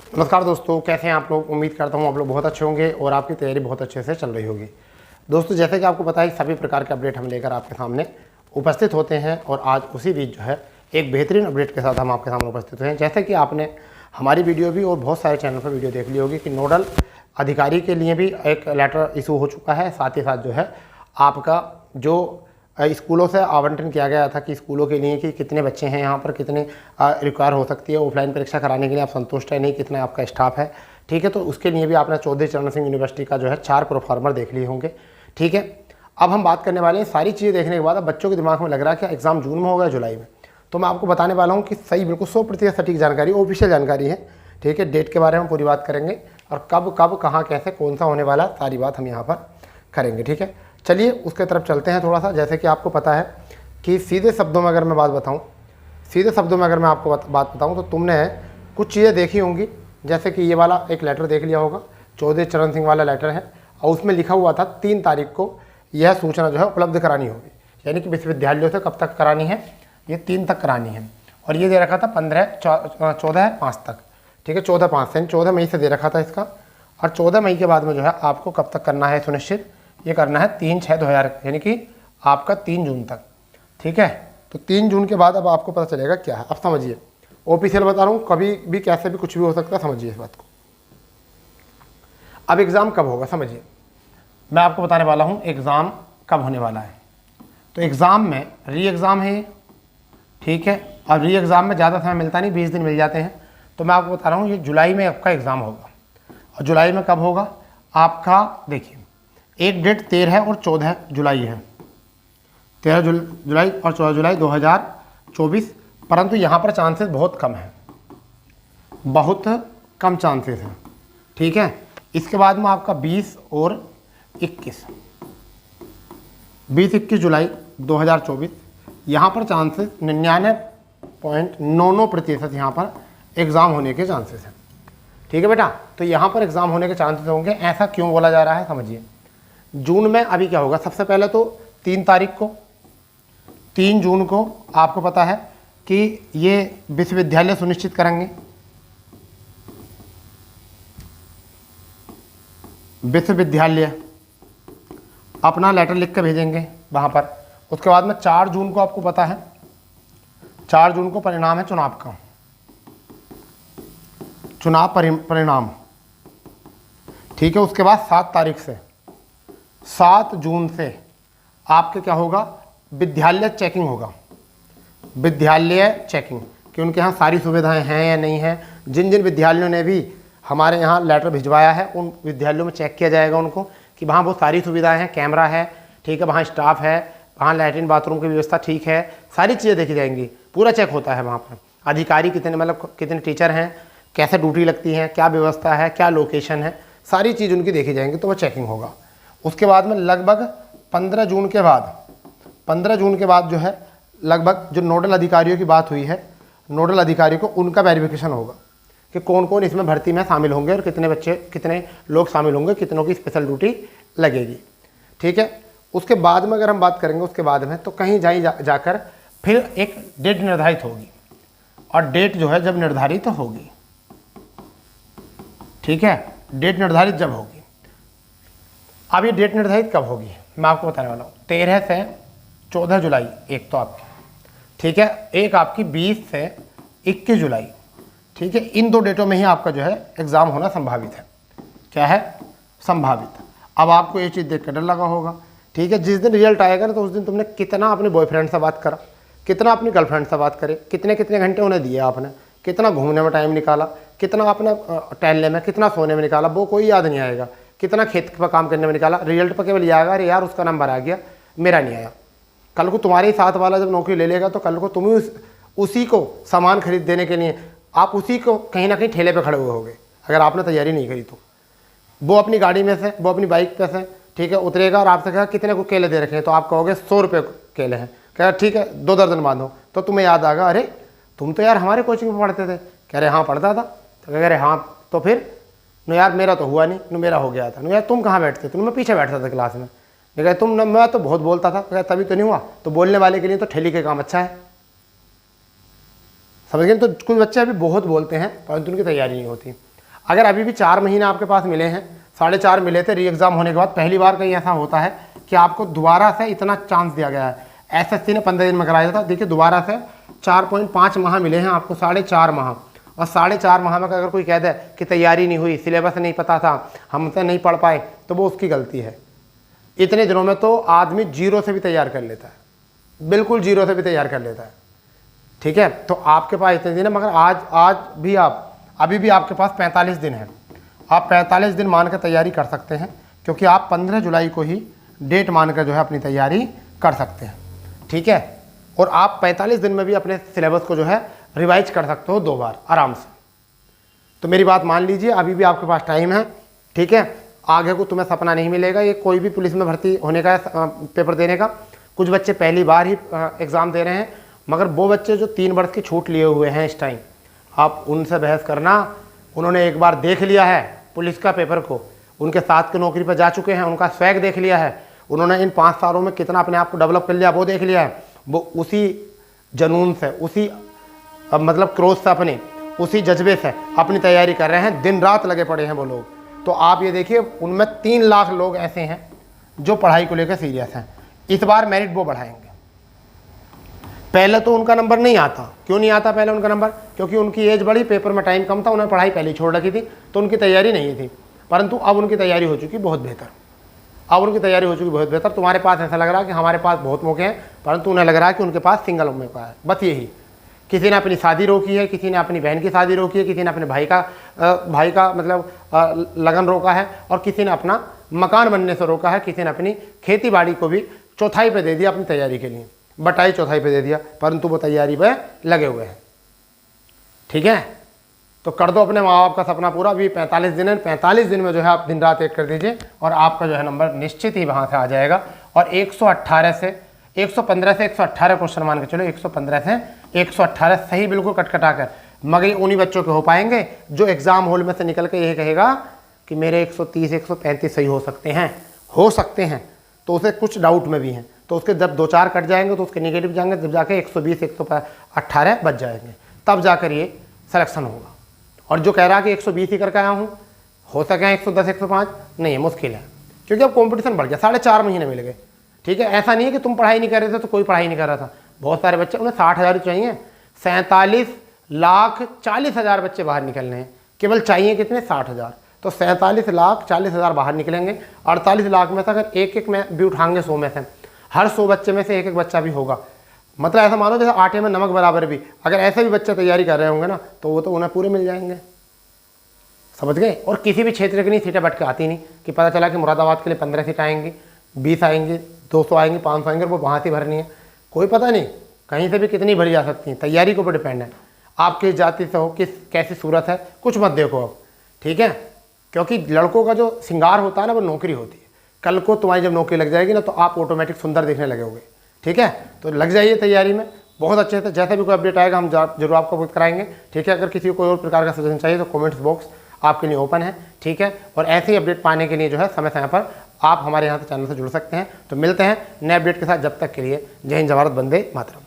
नमस्कार दोस्तों, कैसे हैं आप लोग। उम्मीद करता हूँ आप लोग बहुत अच्छे होंगे और आपकी तैयारी बहुत अच्छे से चल रही होगी। दोस्तों, जैसे कि आपको पता है सभी प्रकार के अपडेट हम लेकर आपके सामने उपस्थित होते हैं और आज उसी बीच जो है एक बेहतरीन अपडेट के साथ हम आपके सामने उपस्थित हुए हैं। जैसे कि आपने हमारी वीडियो भी और बहुत सारे चैनल पर वीडियो देख ली होगी कि नोडल अधिकारी के लिए भी एक लेटर इशू हो चुका है। साथ ही साथ जो है आपका जो स्कूलों से आवंटन किया गया था कि स्कूलों के लिए कि कितने बच्चे हैं यहाँ पर, कितने रिक्वायर हो सकती है ऑफलाइन परीक्षा कराने के लिए, आप संतुष्ट है नहीं, कितना आपका स्टाफ है। ठीक है, तो उसके लिए भी आपने चौधरी चरण सिंह यूनिवर्सिटी का जो है 4 प्रोफार्मर देख लिए होंगे। ठीक है, अब हम बात करने वाले हैं सारी चीज़ें देखने के बाद। अब बच्चों के दिमाग में लग रहा है कि एग्ज़ाम जून में होगा जुलाई में, तो मैं आपको बताने वाला हूँ कि सही बिल्कुल 100% सटीक जानकारी, ऑफिशियल जानकारी है। ठीक है, डेट के बारे में पूरी बात करेंगे और कब कब कहाँ कैसे कौन सा होने वाला, सारी बात हम यहाँ पर करेंगे। ठीक है, चलिए उसके तरफ चलते हैं थोड़ा सा। जैसे कि आपको पता है कि सीधे शब्दों में अगर मैं बात बताऊं, सीधे शब्दों में अगर मैं आपको बात बताऊं तो तुमने कुछ चीज़ें देखी होंगी। जैसे कि ये वाला एक लेटर देख लिया होगा, चौधरी चरण सिंह वाला लेटर है और उसमें लिखा हुआ था 3 तारीख को यह सूचना जो है उपलब्ध करानी होगी, यानी कि विश्वविद्यालयों से कब तक करानी है, ये 3 तक करानी है। और ये दे रखा था 14/5 तक। ठीक है, 14/5 से 14 मई से दे रखा था इसका। और 14 मई के बाद में जो है आपको कब तक करना है सुनिश्चित, ये करना है 3/6/2000, यानी कि आपका 3 जून तक। ठीक है, तो 3 जून के बाद अब आपको पता चलेगा क्या है। अब समझिए, ऑफिशियल बता रहा हूँ, कभी भी कैसे भी कुछ भी हो सकता है, समझिए इस बात को। अब एग्ज़ाम कब होगा समझिए, मैं आपको बताने वाला हूँ एग्ज़ाम कब होने वाला है। तो एग्ज़ाम में री एग्ज़ाम है ये। ठीक है, और री एग्ज़ाम में ज़्यादा समय मिलता नहीं, 20 दिन मिल जाते हैं। तो मैं आपको बता रहा हूँ ये जुलाई में आपका एग्ज़ाम होगा। और जुलाई में कब होगा आपका, देखिए एक डेट 13 और 14 जुलाई है, 13 जुलाई और 14 जुलाई 2024। परंतु यहाँ पर चांसेस बहुत कम हैं, बहुत कम चांसेस हैं। ठीक है, इसके बाद में आपका 20 और 21 जुलाई 2024, यहाँ पर चांसेस 99.99% यहाँ पर एग्ज़ाम होने के चांसेस हैं। ठीक है बेटा, तो यहाँ पर एग्ज़ाम होने के चांसेस होंगे। ऐसा क्यों बोला जा रहा है समझिए। जून में अभी क्या होगा, सबसे पहले तो 3 तारीख को, 3 जून को आपको पता है कि ये विश्वविद्यालय सुनिश्चित करेंगे, विश्वविद्यालय अपना लेटर लिख कर भेजेंगे वहाँ पर। उसके बाद में 4 जून को आपको पता है 4 जून को परिणाम है चुनाव का, चुनाव परिणाम। ठीक है, उसके बाद 7 तारीख से 7 जून से आपके क्या होगा, विद्यालय चेकिंग होगा, विद्यालय चेकिंग कि उनके यहाँ सारी सुविधाएं हैं या नहीं हैं। जिन जिन विद्यालयों ने भी हमारे यहाँ लेटर भिजवाया है उन विद्यालयों में चेक किया जाएगा उनको कि वहाँ बहुत सारी सुविधाएं हैं, कैमरा है, ठीक है, वहाँ स्टाफ है, वहाँ लैट्रिन बाथरूम की व्यवस्था ठीक है, सारी चीज़ें देखी जाएंगी, पूरा चेक होता है वहाँ पर। अधिकारी कितने, मतलब कितने टीचर हैं, कैसे ड्यूटी लगती है, क्या व्यवस्था है, क्या लोकेशन है, सारी चीज़ उनकी देखी जाएंगी, तो वो चेकिंग होगा। उसके बाद में लगभग 15 जून के बाद जो है लगभग जो नोडल अधिकारियों की बात हुई है, नोडल अधिकारी को उनका वेरिफिकेशन होगा कि कौन कौन इसमें भर्ती में शामिल होंगे और कितने बच्चे, कितने लोग शामिल होंगे, कितनों की स्पेशल ड्यूटी लगेगी। ठीक है, उसके बाद में अगर हम बात करेंगे उसके बाद में, तो कहीं जाकर फिर एक डेट निर्धारित होगी। और डेट जो है जब निर्धारित होगी, ठीक है, डेट निर्धारित जब होगी, अब ये डेट निर्धारित कब होगी मैं आपको बताने वाला हूँ। 13 से 14 जुलाई एक तो आपकी, ठीक है, एक आपकी 20 से 21 जुलाई। ठीक है, इन 2 डेटों में ही आपका जो है एग्ज़ाम होना संभावित है। क्या है, संभावित। अब आपको ये चीज़ देख कर डर लगा होगा। ठीक है, जिस दिन रिजल्ट आएगा ना, तो उस दिन तुमने कितना अपने बॉयफ्रेंड से बात करा, कितना अपनी गर्लफ्रेंड से बात करे, कितने कितने घंटे उन्हें दिए आपने, कितना घूमने में टाइम निकाला, कितना आपने टहलने में, कितना सोने में निकाला, वो कोई याद नहीं आएगा। कितना खेत पर काम करने में निकाला, रिजल्ट पर केवल ये आएगा अरे यार उसका नंबर आ गया, मेरा नहीं आया। कल को तुम्हारे ही साथ वाला जब नौकरी ले लेगा तो कल को तुम उसी को सामान खरीद देने के लिए आप उसी को कहीं ना कहीं ठेले पे खड़े हुए होगे, अगर आपने तैयारी नहीं करी तो। वो अपनी गाड़ी में से, वो अपनी बाइक पे से, ठीक है, उतरेगा और आपसे कहेगा कितने को केले दे रखे हैं, तो आप कहोगे 100 रुपये केले हैं। कह ठीक है 2 दर्जन बांधो, तो तुम्हें याद आएगा अरे तुम तो यार हमारे कोचिंग में पढ़ते थे। कह रहे हाँ पढ़ता था, तो कह रहे हाँ, तो फिर नो यार मेरा तो हुआ नहीं, नो मेरा हो गया था। नो यार तुम कहाँ बैठते थे, मैं पीछे बैठता था क्लास में। कह तुम न, मैं तो बहुत बोलता था। कह तभी तो नहीं हुआ। तो बोलने वाले के लिए तो ठेली का काम अच्छा है, समझ गए। तो कुछ बच्चे अभी बहुत बोलते हैं परंतु उनकी तैयारी नहीं होती। अगर अभी भी 4 महीने आपके पास मिले हैं, 4.5 मिले थे री एग्ज़ाम होने के बाद, पहली बार कहीं ऐसा होता है कि आपको दोबारा से इतना चांस दिया गया है। एसएससी ने 15 दिन में कराया था, देखिए दोबारा से 4.5 माह मिले हैं आपको, 4.5 माह। और 4.5 माह में अगर कोई कह दे कि तैयारी नहीं हुई, सिलेबस नहीं पता था, हमसे नहीं पढ़ पाए, तो वो उसकी गलती है। इतने दिनों में तो आदमी जीरो से भी तैयार कर लेता है, बिल्कुल जीरो से भी तैयार कर लेता है। ठीक है, तो आपके पास इतने दिन है, मगर आज भी अभी भी आपके पास 45 दिन है। आप 45 दिन मान कर तैयारी कर सकते हैं, क्योंकि आप 15 जुलाई को ही डेट मानकर जो है अपनी तैयारी कर सकते हैं। ठीक है, और आप 45 दिन में भी अपने सिलेबस को जो है रिवाइज कर सकते हो 2 बार आराम से। तो मेरी बात मान लीजिए, अभी भी आपके पास टाइम है। ठीक है, आगे को तुम्हें सपना नहीं मिलेगा ये कोई भी पुलिस में भर्ती होने का, पेपर देने का। कुछ बच्चे पहली बार ही एग्ज़ाम दे रहे हैं, मगर वो बच्चे जो 3 वर्ष की छूट लिए हुए हैं इस टाइम, आप उनसे बहस करना। उन्होंने एक बार देख लिया है पुलिस का पेपर को, उनके साथ के नौकरी पर जा चुके हैं, उनका स्वैग देख लिया है, उन्होंने इन 5 सालों में कितना अपने आप को डेवलप कर लिया वो देख लिया है। वो उसी जुनून से, उसी मतलब क्रोध से, अपने उसी जज्बे से अपनी तैयारी कर रहे हैं, दिन रात लगे पड़े हैं वो लोग। तो आप ये देखिए, उनमें 3 लाख लोग ऐसे हैं जो पढ़ाई को लेकर सीरियस हैं। इस बार मेरिट वो बढ़ाएंगे। पहले तो उनका नंबर नहीं आता। क्यों नहीं आता पहले उनका नंबर? क्योंकि उनकी एज बढ़ी, पेपर में टाइम कम था, उन्होंने पढ़ाई पहले ही छोड़ रखी थी, तो उनकी तैयारी नहीं थी। परंतु अब उनकी तैयारी हो चुकी बहुत बेहतर, अब उनकी तैयारी हो चुकी बहुत बेहतर। तुम्हारे पास ऐसा लग रहा है कि हमारे पास बहुत मौके हैं, परंतु उन्हें लग रहा है कि उनके पास सिंगल मौका है, बस यही। किसी ने अपनी शादी रोकी है, किसी ने अपनी बहन की शादी रोकी है, किसी ने अपने भाई का मतलब लगन रोका है, और किसी ने अपना मकान बनने से रोका है, किसी ने अपनी खेती बाड़ी को भी चौथाई पे दे दिया अपनी तैयारी के लिए, बटाई चौथाई पे दे दिया, परंतु वो तैयारी पे लगे हुए हैं। ठीक है, तो कर दो अपने माँ बाप का सपना पूरा। अभी 45 दिन है, 45 दिन में जो है आप दिन रात एक कर दीजिए और आपका जो है नंबर निश्चित ही वहाँ से आ जाएगा। और 115 से 118 क्वेश्चन मान के चलो, 115 से 118 सही बिल्कुल कटकटा कर, मगर उन्हीं बच्चों के हो पाएंगे जो एग्जाम हॉल में से निकल के यही कहेगा कि मेरे 130 135 सही हो सकते हैं, तो उसे कुछ डाउट में भी हैं, तो उसके जब 2-4 कट जाएंगे तो उसके नेगेटिव जाएंगे, जब जाके 120 118 बच जाएंगे, तब जाकर ये सिलेक्शन होगा। और जो कह रहा है कि 120 ही करके आया हूँ, हो सके 110 105, नहीं, मुश्किल है, क्योंकि अब कंपटीशन बढ़ गया। 4.5 महीने मिल गए। ठीक है, ऐसा नहीं है कि तुम पढ़ाई नहीं कर रहे थे तो कोई पढ़ाई नहीं कर रहा था। बहुत सारे बच्चे, उन्हें 60,000 चाहिए, 47,40,000 बच्चे बाहर निकलने हैं, केवल चाहिए कितने? 60,000। तो 47,40,000 बाहर निकलेंगे। 48 लाख में से अगर एक में भी उठाएंगे 100 में से, हर 100 बच्चे में से एक बच्चा भी होगा, मतलब ऐसा मानो जैसे आटे में नमक बराबर भी, अगर ऐसे भी बच्चे तैयारी कर रहे होंगे ना, तो वो तो उन्हें पूरे मिल जाएंगे। समझ गए? और किसी भी क्षेत्र की नहीं सीटें बट के आती नहीं कि पता चला कि मुरादाबाद के लिए 15 सीट आएंगी, 20 आएंगी, 200 आएंगी, 500 आएंगे, वो वहाँ से भरनी है, कोई पता नहीं, कहीं से भी कितनी भरी जा सकती है। तैयारी के ऊपर डिपेंड है, आप किस जाति से हो, कैसी सूरत है, कुछ मत देखो अब। ठीक है, क्योंकि लड़कों का जो श्रृंगार होता है ना, वो नौकरी होती है। कल को तुम्हारी जब नौकरी लग जाएगी ना, तो आप ऑटोमेटिक सुंदर दिखने लगे होगे। ठीक है, तो लग जाइए तैयारी में बहुत अच्छे से। जैसे भी कोई अपडेट आएगा हम जरूर आपको अवगत कराएंगे। ठीक है, अगर किसी को कोई और प्रकार का सजेशन चाहिए तो कमेंट्स बॉक्स आपके लिए ओपन है। ठीक है, और ऐसे ही अपडेट पाने के लिए जो है समय समय पर आप हमारे यहाँ से चैनल से जुड़ सकते हैं। तो मिलते हैं नए अपडेट के साथ, जब तक के लिए जय हिंद, जय भारत, वंदे मातरम।